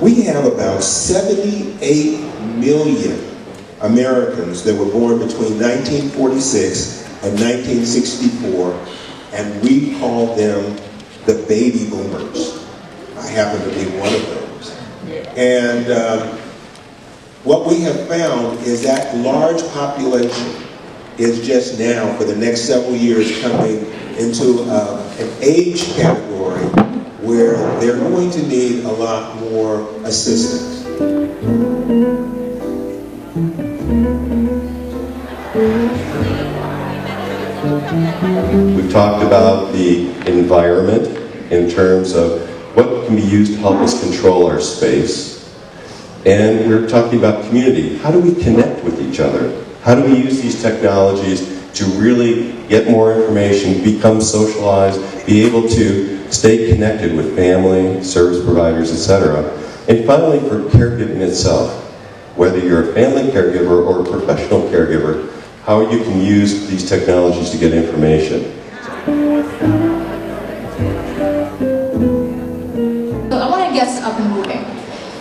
We have about 78 million Americans that were born between 1946 and 1964, and we call them the baby boomers. I happen to be one of those. And what we have found is that large population is just now, for the next several years, coming into an age category where they're going to need a lot more assistance. We've talked about the environment in terms of what can be used to help us control our space. And we're talking about community. How do we connect with each other? How do we use these technologies to really get more information, become socialized, be able to stay connected with family, service providers, etc. And finally, for caregiving itself, whether you're a family caregiver or a professional caregiver, how you can use these technologies to get information. I want to get us up and moving.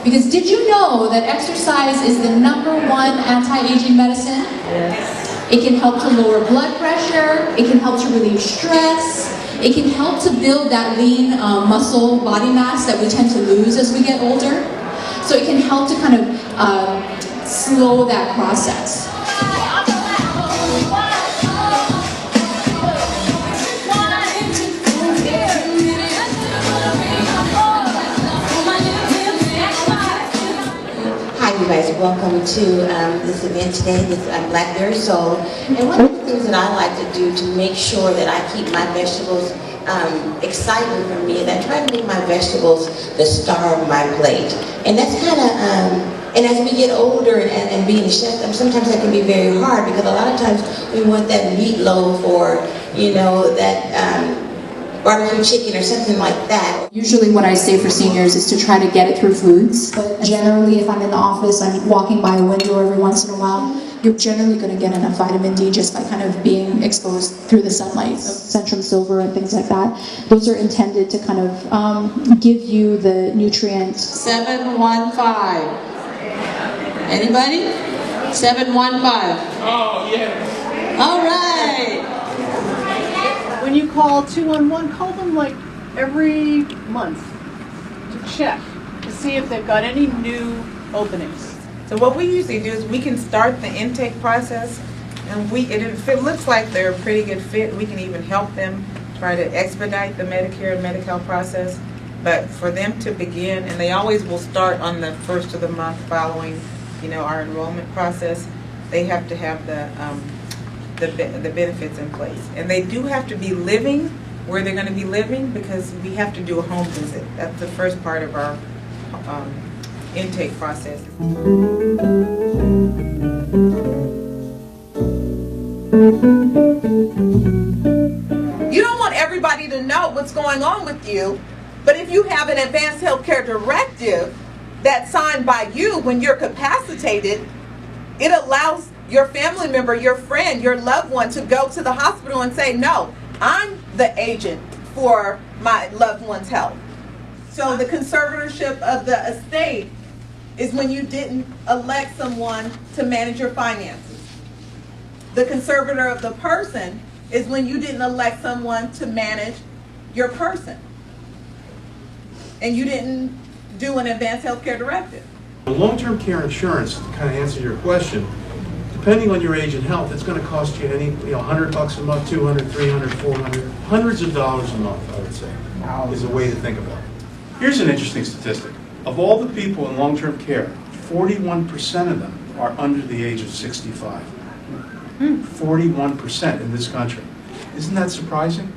Because did you know that exercise is the #1 anti-aging medicine? Yes. It can help to lower blood pressure, it can help to relieve stress, it can help to build that lean muscle body mass that we tend to lose as we get older. So it can help to kind of slow that process. You guys, welcome to this event today, this Blackberry Soul. And one of the things that I like to do to make sure that I keep my vegetables exciting for me is I try to make my vegetables the star of my plate. And that's kind of, and as we get older and being a chef, sometimes that can be very hard because a lot of times we want that meatloaf or, you know, that barbecue chicken or something like that. Usually what I say for seniors is to try to get it through foods. But generally, if I'm in the office, I'm walking by a window every once in a while, you're generally going to get enough vitamin D just by kind of being exposed through the sunlight. So Centrum Silver and things like that. Those are intended to kind of give you the nutrients. 715. Anybody? 715. Oh, yeah. All right. When you call 211, call them like every month to check to see if they've got any new openings. So what we usually do is we can start the intake process, and if it looks like they're a pretty good fit, we can even help them try to expedite the Medicare and Medi-Cal process. But for them to begin, and they always will start on the first of the month following, you know, our enrollment process, they have to have the benefits in place. And they do have to be living where they're going to be living because we have to do a home visit. That's the first part of our intake process. You don't want everybody to know what's going on with you, but if you have an advanced health care directive that's signed by you when you're capacitated, it allows your family member, your friend, your loved one to go to the hospital and say, no, I'm the agent for my loved one's health. So the conservatorship of the estate is when you didn't elect someone to manage your finances. The conservator of the person is when you didn't elect someone to manage your person. And you didn't do an advanced health care directive. Long-term care insurance, to kind of answer your question, depending on your age and health, it's going to cost you $100 a month, $200, $300, $400, hundreds of dollars a month, I would say, is a way to think about it. Here's an interesting statistic. Of all the people in long-term care, 41% of them are under the age of 65. 41% in this country. Isn't that surprising?